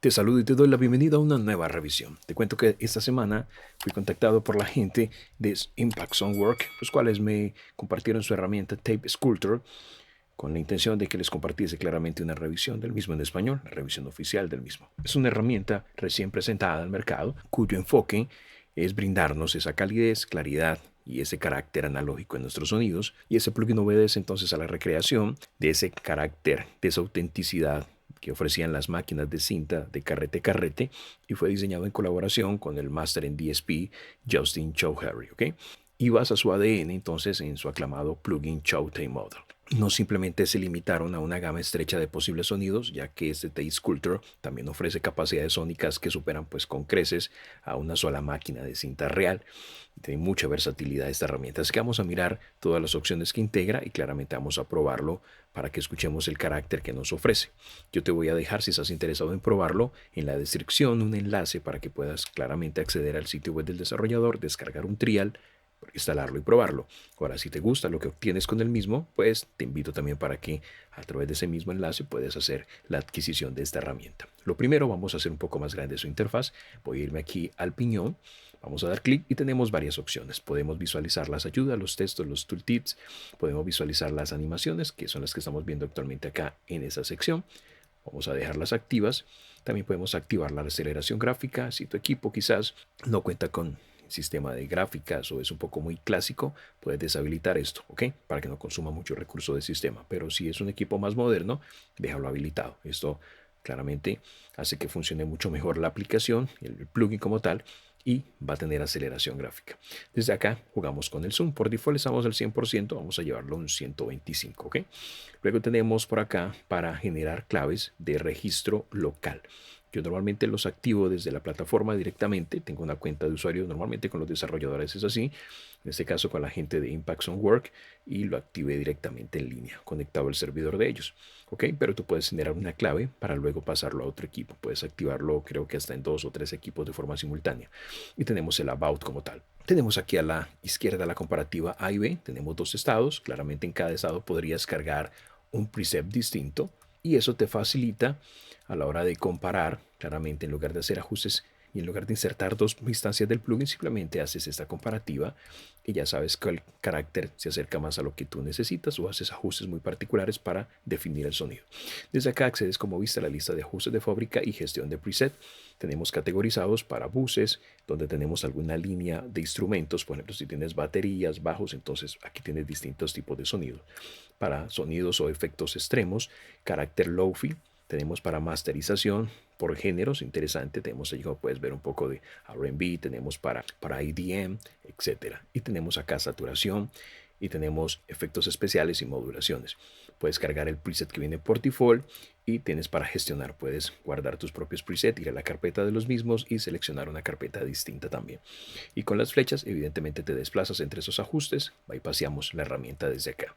Te saludo y te doy la bienvenida a una nueva revisión. Te cuento que esta semana fui contactado por la gente de Impact Soundwork, los cuales me compartieron su herramienta Tape Sculptor con la intención de que les compartiese claramente una revisión del mismo en español, la revisión oficial del mismo. Es una herramienta recién presentada al mercado cuyo enfoque es brindarnos esa calidez, claridad y ese carácter analógico en nuestros sonidos, y ese plugin obedece entonces a la recreación de ese carácter, de esa autenticidad que ofrecían las máquinas de cinta de carrete y fue diseñado en colaboración con el máster en DSP Justin Chowdhury, ¿ok? Y basa su ADN entonces en su aclamado plugin Chow Tape Model. No simplemente se limitaron a una gama estrecha de posibles sonidos, ya que este Tape Sculptor también ofrece capacidades sónicas que superan pues con creces a una sola máquina de cinta real. Tiene mucha versatilidad esta herramienta, así que vamos a mirar todas las opciones que integra y claramente vamos a probarlo para que escuchemos el carácter que nos ofrece. Yo te voy a dejar, si estás interesado en probarlo, en la descripción un enlace para que puedas claramente acceder al sitio web del desarrollador, descargar un trial, instalarlo y probarlo. Ahora, si te gusta lo que obtienes con el mismo, pues te invito también para que a través de ese mismo enlace puedes hacer la adquisición de esta herramienta. Lo primero, vamos a hacer un poco más grande su interfaz. Voy a irme aquí al piñón. Vamos a dar clic y tenemos varias opciones. Podemos visualizar las ayudas, los textos, los tooltips. Podemos visualizar las animaciones, que son las que estamos viendo actualmente acá en esa sección. Vamos a dejarlas activas. También podemos activar la aceleración gráfica. Si tu equipo quizás no cuenta con sistema de gráficas o es un poco muy clásico, puedes deshabilitar esto, ¿ok? Para que no consuma mucho recurso de sistema. Pero si es un equipo más moderno, déjalo habilitado. Esto claramente hace que funcione mucho mejor la aplicación, el plugin como tal, y va a tener aceleración gráfica. Desde acá jugamos con el zoom. Por default estamos al 100%, vamos a llevarlo a un 125, ¿ok? Luego tenemos por acá para generar claves de registro local. Yo normalmente los activo desde la plataforma directamente. Tengo una cuenta de usuario, normalmente con los desarrolladores es así. En este caso con la gente de Impact Soundwork, y lo activé directamente en línea, conectado al servidor de ellos. ¿Ok? Pero tú puedes generar una clave para luego pasarlo a otro equipo. Puedes activarlo, creo que hasta en 2 o 3 equipos de forma simultánea. Y tenemos el About como tal. Tenemos aquí a la izquierda la comparativa A y B. Tenemos dos estados. Claramente en cada estado podrías cargar un preset distinto, y eso te facilita a la hora de comparar. Claramente, en lugar de hacer ajustes y en lugar de insertar dos instancias del plugin, simplemente haces esta comparativa y ya sabes que el carácter se acerca más a lo que tú necesitas, o haces ajustes muy particulares para definir el sonido. Desde acá accedes, como viste, a la lista de ajustes de fábrica y gestión de preset. Tenemos categorizados para buses, donde tenemos alguna línea de instrumentos. Por ejemplo, si tienes baterías, bajos, entonces aquí tienes distintos tipos de sonidos. Para sonidos o efectos extremos, carácter low-fi. Tenemos para masterización por géneros, interesante. Tenemos allí, como puedes ver, un poco de R&B, tenemos para EDM, etcétera. Y tenemos acá saturación y tenemos efectos especiales y modulaciones. Puedes cargar el preset que viene por default y tienes para gestionar. Puedes guardar tus propios presets, ir a la carpeta de los mismos y seleccionar una carpeta distinta también. Y con las flechas, evidentemente, te desplazas entre esos ajustes. Ahí paseamos la herramienta desde acá.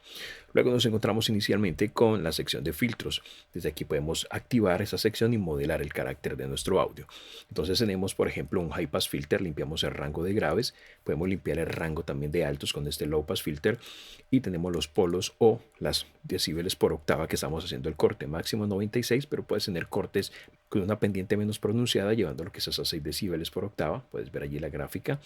Luego nos encontramos inicialmente con la sección de filtros. Desde aquí podemos activar esa sección y modelar el carácter de nuestro audio. Entonces tenemos, por ejemplo, un High Pass Filter. Limpiamos el rango de graves. Podemos limpiar el rango también de altos con este Low Pass Filter. Y tenemos los polos o las decibeles por octava que estamos haciendo el corte. Máximo 96, pero puedes tener cortes con una pendiente menos pronunciada, llevándolo quizás a 6 decibeles por octava. Puedes ver allí la gráfica.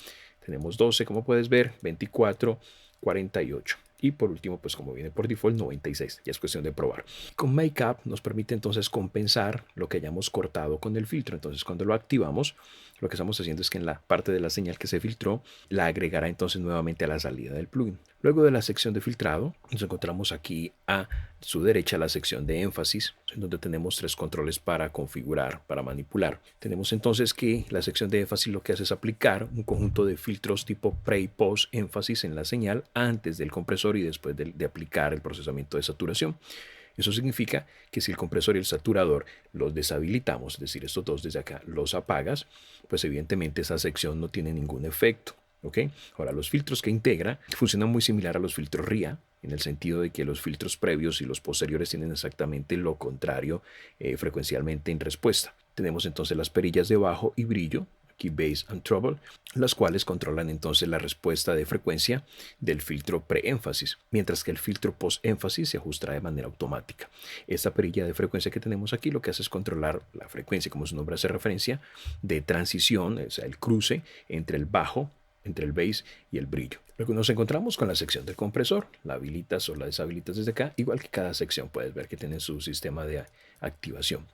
Tenemos 12, como puedes ver, 24, 48. Y por último, pues como viene por default, 96. Ya es cuestión de probar. Con Makeup nos permite entonces compensar lo que hayamos cortado con el filtro. Entonces cuando lo activamos, lo que estamos haciendo es que en la parte de la señal que se filtró, la agregará entonces nuevamente a la salida del plugin. Luego de la sección de filtrado, nos encontramos aquí a su derecha la sección de énfasis, en donde tenemos 3 controles para configurar, para manipular. Tenemos entonces que la sección de énfasis lo que hace es aplicar un conjunto de filtros tipo pre y post énfasis en la señal antes del compresor y después de aplicar el procesamiento de saturación. Eso significa que si el compresor y el saturador los deshabilitamos, es decir, estos dos desde acá los apagas, pues evidentemente esa sección no tiene ningún efecto. ¿Ok? Ahora, los filtros que integra funcionan muy similar a los filtros RIA, en el sentido de que los filtros previos y los posteriores tienen exactamente lo contrario frecuencialmente en respuesta. Tenemos entonces las perillas de bajo y brillo. Keybase and Trouble, las cuales controlan entonces la respuesta de frecuencia del filtro preénfasis, mientras que el filtro post-énfasis se ajusta de manera automática. Esta perilla de frecuencia que tenemos aquí lo que hace es controlar la frecuencia, como su nombre hace referencia, de transición, o sea, el cruce entre el bajo, entre el bass y el brillo. Luego nos encontramos con la sección del compresor. La habilitas o la deshabilitas desde acá, igual que cada sección puedes ver que tiene su sistema de activación.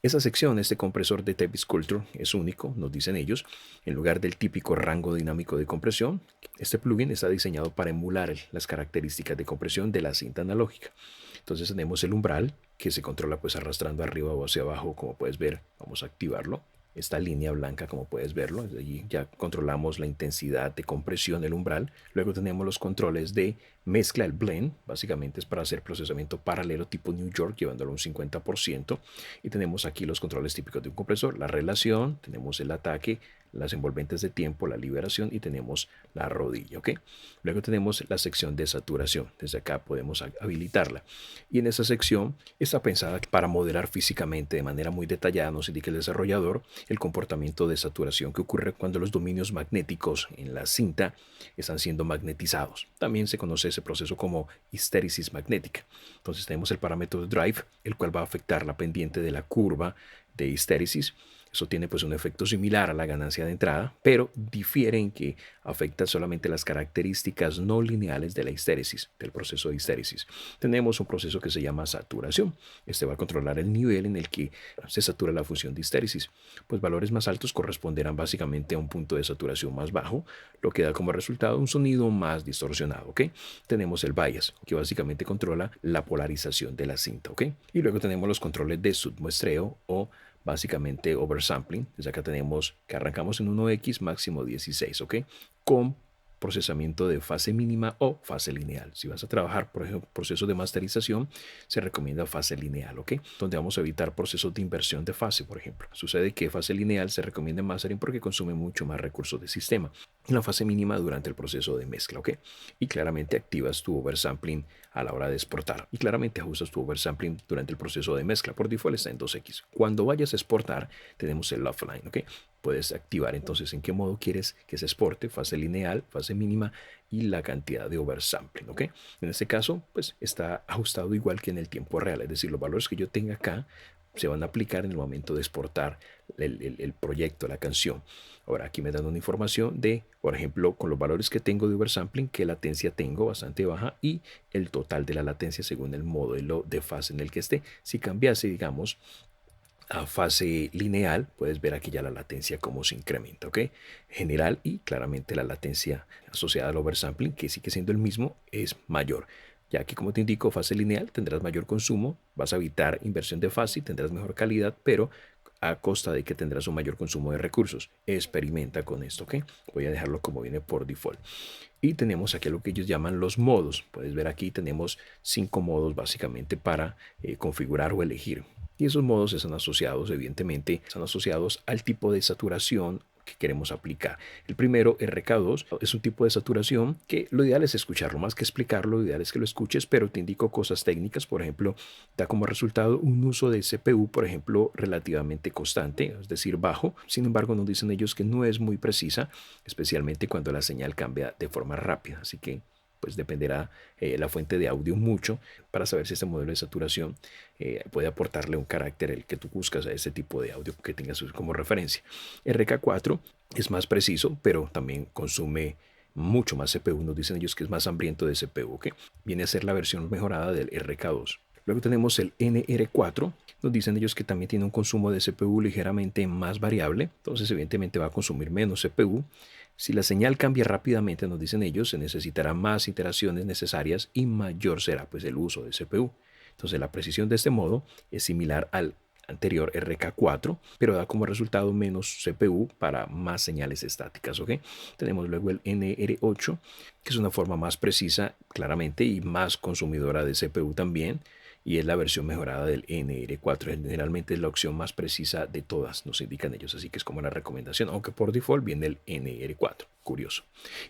Esa sección, este compresor de Tape Sculptor, es único, nos dicen ellos. En lugar del típico rango dinámico de compresión, este plugin está diseñado para emular las características de compresión de la cinta analógica. Entonces tenemos el umbral que se controla pues arrastrando arriba o hacia abajo, como puedes ver. Vamos a activarlo. Esta línea blanca, como puedes verlo, allí ya controlamos la intensidad de compresión del umbral. Luego tenemos los controles de mezcla, el blend, básicamente es para hacer procesamiento paralelo tipo New York, llevándolo a un 50%. Y tenemos aquí los controles típicos de un compresor, la relación, tenemos el ataque, las envolventes de tiempo, la liberación y tenemos la rodilla, ¿ok? Luego tenemos la sección de saturación. Desde acá podemos habilitarla. Y en esa sección está pensada para modelar físicamente de manera muy detallada, nos indica el desarrollador, el comportamiento de saturación que ocurre cuando los dominios magnéticos en la cinta están siendo magnetizados. También se conoce ese proceso como histéresis magnética. Entonces tenemos el parámetro de drive, el cual va a afectar la pendiente de la curva de histéresis. Eso tiene pues un efecto similar a la ganancia de entrada, pero difiere en que afecta solamente las características no lineales de la histéresis, del proceso de histéresis. Tenemos un proceso que se llama saturación. Este va a controlar el nivel en el que se satura la función de histéresis. Pues valores más altos corresponderán básicamente a un punto de saturación más bajo, lo que da como resultado un sonido más distorsionado, ¿ok? Tenemos el bias, que básicamente controla la polarización de la cinta, ¿ok? Y luego tenemos los controles de submuestreo o básicamente oversampling. Desde acá tenemos que arrancamos en 1x, máximo 16, ¿ok? Con procesamiento de fase mínima o fase lineal. Si vas a trabajar, por ejemplo, proceso de masterización, se recomienda fase lineal, ¿ok? Donde vamos a evitar procesos de inversión de fase, por ejemplo. Sucede que fase lineal se recomienda en mastering porque consume mucho más recursos de sistema. En la fase mínima durante el proceso de mezcla, ¿ok? Y claramente activas tu oversampling a la hora de exportar. Y claramente ajustas tu oversampling durante el proceso de mezcla. Por default está en 2x. Cuando vayas a exportar, tenemos el offline, ¿ok? Puedes activar entonces en qué modo quieres que se exporte, fase lineal, fase mínima y la cantidad de oversampling, ¿ok? En este caso, pues está ajustado igual que en el tiempo real, es decir, los valores que yo tenga acá se van a aplicar en el momento de exportar el proyecto, la canción. Ahora aquí me dan una información de, por ejemplo, con los valores que tengo de oversampling, qué latencia tengo bastante baja y el total de la latencia según el modelo de fase en el que esté. Si cambiase, digamos, a fase lineal, puedes ver aquí ya la latencia cómo se incrementa, ¿ok? General y claramente la latencia asociada al oversampling, que sigue siendo el mismo, es mayor. Ya que, como te indico, fase lineal tendrás mayor consumo, vas a evitar inversión de fase y tendrás mejor calidad, pero a costa de que tendrás un mayor consumo de recursos. Experimenta con esto, ¿ok? Voy a dejarlo como viene por default. Y tenemos aquí lo que ellos llaman los modos. Puedes ver aquí tenemos 5 modos básicamente para configurar o elegir. Y esos modos están asociados, evidentemente, están asociados al tipo de saturación que queremos aplicar. El primero, RK2, es un tipo de saturación que lo ideal es escucharlo, más que explicarlo, lo ideal es que lo escuches, pero te indico cosas técnicas. Por ejemplo, da como resultado un uso de CPU, por ejemplo, relativamente constante, es decir, bajo. Sin embargo, nos dicen ellos que no es muy precisa, especialmente cuando la señal cambia de forma rápida. Así que pues dependerá la fuente de audio mucho para saber si este modelo de saturación puede aportarle un carácter el que tú buscas a ese tipo de audio que tengas como referencia. RK4 es más preciso, pero también consume mucho más CPU. Nos dicen ellos que es más hambriento de CPU, ¿ok? Viene a ser la versión mejorada del RK2. Luego tenemos el NR4. Nos dicen ellos que también tiene un consumo de CPU ligeramente más variable. Entonces, evidentemente va a consumir menos CPU. Si la señal cambia rápidamente, nos dicen ellos, se necesitará más iteraciones necesarias y mayor será pues el uso de CPU. Entonces, la precisión de este modo es similar al anterior RK4, pero da como resultado menos CPU para más señales estáticas, ¿ok? Tenemos luego el NR8, que es una forma más precisa, claramente, y más consumidora de CPU también, y es la versión mejorada del NR4. Generalmente es la opción más precisa de todas, nos indican ellos, así que es como la recomendación, aunque por default viene el NR4, curioso.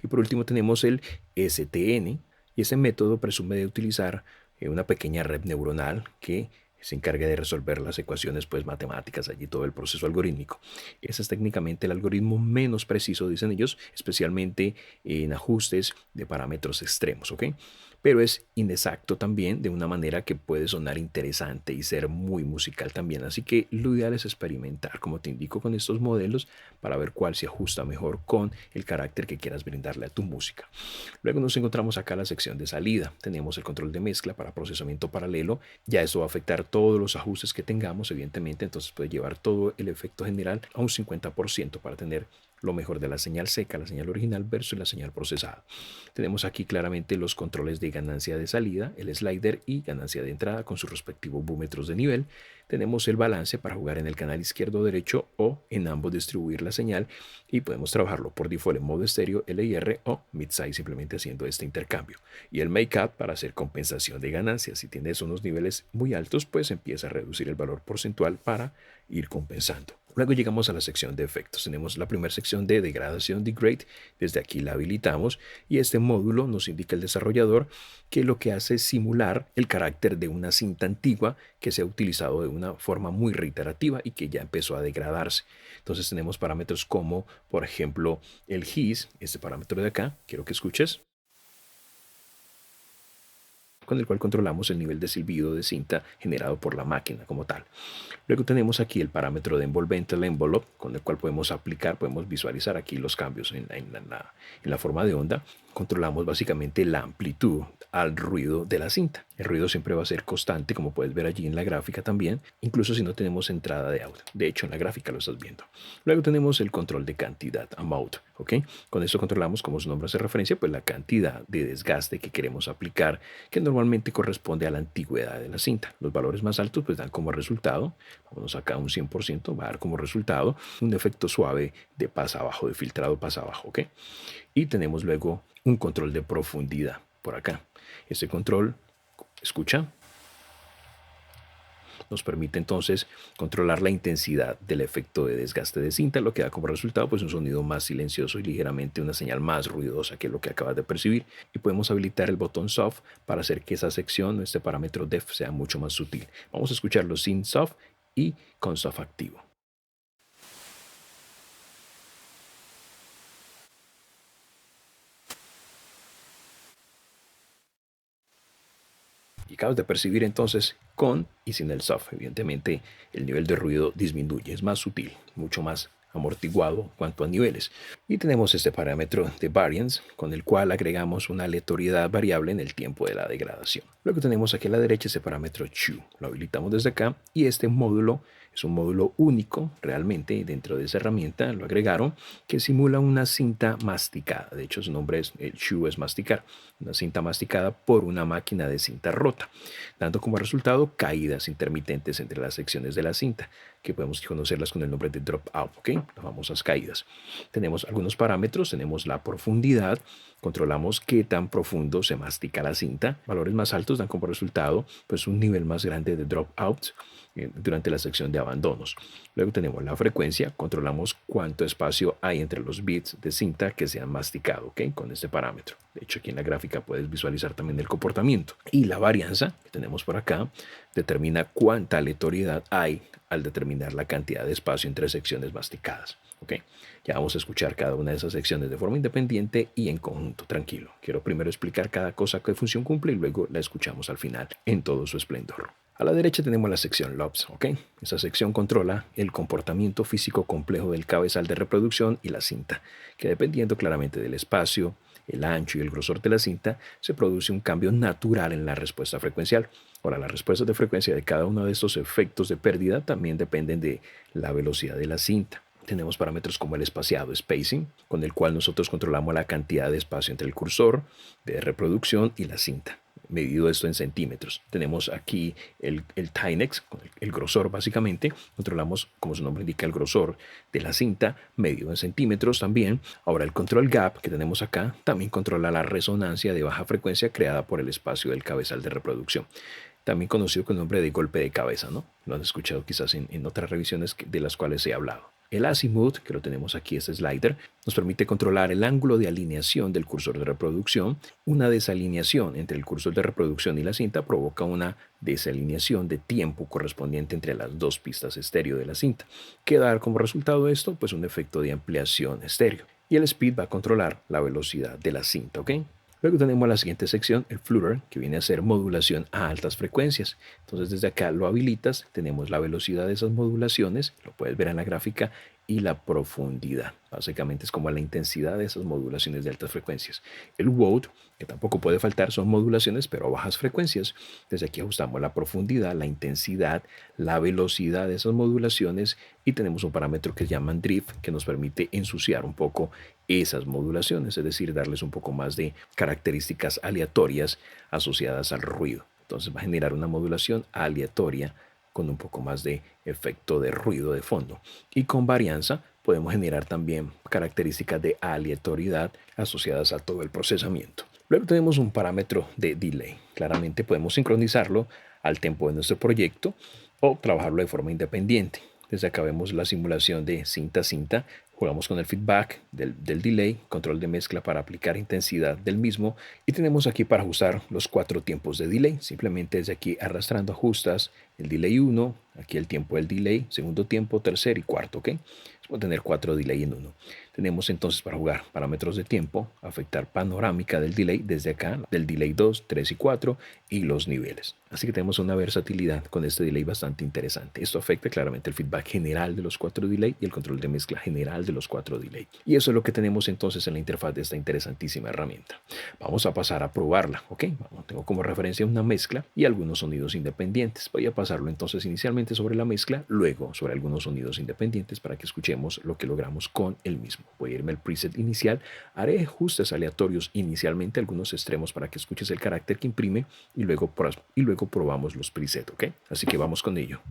Y por último tenemos el STN, y ese método presume de utilizar una pequeña red neuronal que se encarga de resolver las ecuaciones pues matemáticas, allí todo el proceso algorítmico. Ese es técnicamente el algoritmo menos preciso, dicen ellos, especialmente en ajustes de parámetros extremos, ¿ok? Pero es inexacto también, de una manera que puede sonar interesante y ser muy musical también. Así que lo ideal es experimentar, como te indico, con estos modelos para ver cuál se ajusta mejor con el carácter que quieras brindarle a tu música. Luego nos encontramos acá en la sección de salida. Tenemos el control de mezcla para procesamiento paralelo. Ya esto va a afectar todos los ajustes que tengamos, evidentemente, entonces puede llevar todo el efecto general a un 50% para tener lo mejor de la señal seca, la señal original versus la señal procesada. Tenemos aquí claramente los controles de ganancia de salida, el slider y ganancia de entrada con sus respectivos búmetros de nivel. Tenemos el balance para jugar en el canal izquierdo o derecho o en ambos distribuir la señal, y podemos trabajarlo por default en modo estéreo, LIR o mid-size, simplemente haciendo este intercambio. Y el make-up para hacer compensación de ganancias. Si tienes unos niveles muy altos, pues empieza a reducir el valor porcentual para ir compensando. Luego llegamos a la sección de efectos. Tenemos la primera sección de degradación, degrade. Desde aquí la habilitamos y este módulo nos indica el desarrollador que lo que hace es simular el carácter de una cinta antigua que se ha utilizado de una forma muy reiterativa y que ya empezó a degradarse. Entonces tenemos parámetros como, por ejemplo, el hiss, este parámetro de acá, quiero que escuches, con el cual controlamos el nivel de silbido de cinta generado por la máquina como tal. Luego tenemos aquí el parámetro de envolvente, el envelope, con el cual podemos aplicar, podemos visualizar aquí los cambios en la forma de onda. Controlamos básicamente la amplitud al ruido de la cinta. El ruido siempre va a ser constante, como puedes ver allí en la gráfica también, incluso si no tenemos entrada de audio. De hecho, en la gráfica lo estás viendo. Luego tenemos el control de cantidad, amount, ¿ok? Con esto controlamos, como su nombre hace referencia, pues la cantidad de desgaste que queremos aplicar, que normalmente corresponde a la antigüedad de la cinta. Los valores más altos pues dan como resultado, vamos acá a un 100%, va a dar como resultado un efecto suave de pasa abajo, de filtrado pasa abajo, ¿ok? Y tenemos luego un control de profundidad por acá. Este control, escucha, nos permite entonces controlar la intensidad del efecto de desgaste de cinta, lo que da como resultado pues un sonido más silencioso y ligeramente una señal más ruidosa que lo que acabas de percibir. Y podemos habilitar el botón soft para hacer que esa sección, este parámetro def, sea mucho más sutil. Vamos a escucharlo sin soft y con soft activo. Y acabas de percibir entonces con y sin el soft. Evidentemente el nivel de ruido disminuye, es más sutil, mucho más amortiguado en cuanto a niveles. Y tenemos este parámetro de variance, con el cual agregamos una aleatoriedad variable en el tiempo de la degradación. Luego tenemos aquí a la derecha ese parámetro Chew. Lo habilitamos desde acá y este módulo es un módulo único realmente dentro de esa herramienta, lo agregaron, que simula una cinta masticada. De hecho, su nombre es el Chew, es masticar, una cinta masticada por una máquina de cinta rota, dando como resultado caídas intermitentes entre las secciones de la cinta, que podemos conocerlas con el nombre de dropout, ¿ok? Las famosas caídas. Tenemos algunos parámetros, tenemos la profundidad, controlamos qué tan profundo se mastica la cinta. Valores más altos dan como resultado pues un nivel más grande de dropouts durante la sección de abandonos. Luego tenemos la frecuencia, controlamos cuánto espacio hay entre los bits de cinta que se han masticado, ¿ok? Con este parámetro. De hecho, aquí en la gráfica puedes visualizar también el comportamiento. Y la varianza que tenemos por acá determina cuánta aleatoriedad hay al determinar la cantidad de espacio entre secciones masticadas. ¿Ok? Ya vamos a escuchar cada una de esas secciones de forma independiente y en conjunto, tranquilo. Quiero primero explicar cada cosa qué función cumple y luego la escuchamos al final en todo su esplendor. A la derecha tenemos la sección Lobs, ¿ok? Esa sección controla el comportamiento físico complejo del cabezal de reproducción y la cinta, que dependiendo claramente del espacio, el ancho y el grosor de la cinta, se produce un cambio natural en la respuesta frecuencial. Ahora, las respuestas de frecuencia de cada uno de estos efectos de pérdida también dependen de la velocidad de la cinta. Tenemos parámetros como el espaciado, spacing, con el cual nosotros controlamos la cantidad de espacio entre el cursor de reproducción y la cinta, medido esto en centímetros. Tenemos aquí el Timex, el grosor básicamente. Controlamos, como su nombre indica, el grosor de la cinta, medido en centímetros también. Ahora el control gap que tenemos acá también controla la resonancia de baja frecuencia creada por el espacio del cabezal de reproducción, también conocido con el nombre de golpe de cabeza, ¿no? Lo has escuchado quizás en otras revisiones de las cuales he hablado. El Azimuth, que lo tenemos aquí, este slider, nos permite controlar el ángulo de alineación del cursor de reproducción. Una desalineación entre el cursor de reproducción y la cinta provoca una desalineación de tiempo correspondiente entre las dos pistas estéreo de la cinta, que da como resultado esto pues un efecto de ampliación estéreo. Y el Speed va a controlar la velocidad de la cinta, ¿ok? Luego tenemos la siguiente sección, el Flutter, que viene a ser modulación a altas frecuencias. Entonces desde acá lo habilitas, tenemos la velocidad de esas modulaciones, lo puedes ver en la gráfica, y la profundidad. Básicamente es como la intensidad de esas modulaciones de altas frecuencias. El Wood, que tampoco puede faltar, son modulaciones pero a bajas frecuencias. Desde aquí ajustamos la profundidad, la intensidad, la velocidad de esas modulaciones y tenemos un parámetro que llaman Drift, que nos permite ensuciar un poco esas modulaciones, es decir, darles un poco más de características aleatorias asociadas al ruido. Entonces va a generar una modulación aleatoria con un poco más de efecto de ruido de fondo. Y con varianza podemos generar también características de aleatoriedad asociadas a todo el procesamiento. Luego tenemos un parámetro de delay. Claramente podemos sincronizarlo al tiempo de nuestro proyecto o trabajarlo de forma independiente. Desde acá vemos la simulación de cinta a cinta. Jugamos con el feedback del delay, control de mezcla para aplicar intensidad del mismo y tenemos aquí para ajustar los 4 tiempos de delay. Simplemente desde aquí arrastrando ajustas el delay 1, aquí el tiempo del delay, segundo tiempo, tercer y cuarto, ¿ok? Vamos a tener 4 delay en uno. Tenemos entonces para jugar parámetros de tiempo, afectar panorámica del delay desde acá, del delay 2, 3 y 4 y los niveles. Así que tenemos una versatilidad con este delay bastante interesante. Esto afecta claramente el feedback general de los 4 delay y el control de mezcla general de los 4 delay. Y eso es lo que tenemos entonces en la interfaz de esta interesantísima herramienta. Vamos a pasar a probarla, ¿ok? Tengo como referencia una mezcla y algunos sonidos independientes. Voy a pasarlo entonces inicialmente sobre la mezcla, luego sobre algunos sonidos independientes para que escuchemos lo que logramos con el mismo. Voy a irme al preset inicial, haré ajustes aleatorios inicialmente, algunos extremos para que escuches el carácter que imprime y luego probamos los presets, ¿ok? Así que vamos con ello.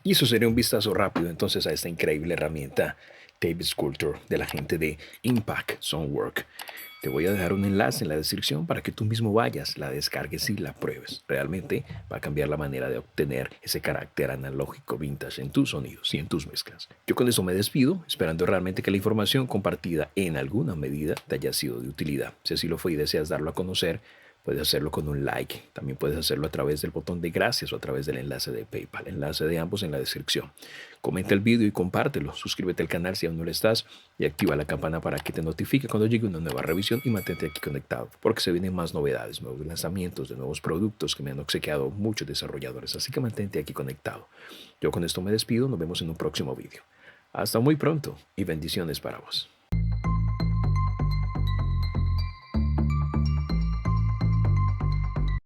Y eso sería un vistazo rápido entonces a esta increíble herramienta Tape Sculptor de la gente de Impact Soundwork. Te voy a dejar un enlace en la descripción para que tú mismo vayas, la descargues y la pruebes. Realmente va a cambiar la manera de obtener ese carácter analógico vintage en tus sonidos y en tus mezclas. Yo con eso me despido, esperando realmente que la información compartida en alguna medida te haya sido de utilidad. Si así lo fue y deseas darlo a conocer, puedes hacerlo con un like. También puedes hacerlo a través del botón de gracias o a través del enlace de PayPal. Enlace de ambos en la descripción. Comenta el video y compártelo. Suscríbete al canal si aún no lo estás y activa la campana para que te notifique cuando llegue una nueva revisión y mantente aquí conectado porque se vienen más novedades, nuevos lanzamientos de nuevos productos que me han obsequiado muchos desarrolladores. Así que mantente aquí conectado. Yo con esto me despido. Nos vemos en un próximo video. Hasta muy pronto y bendiciones para vos.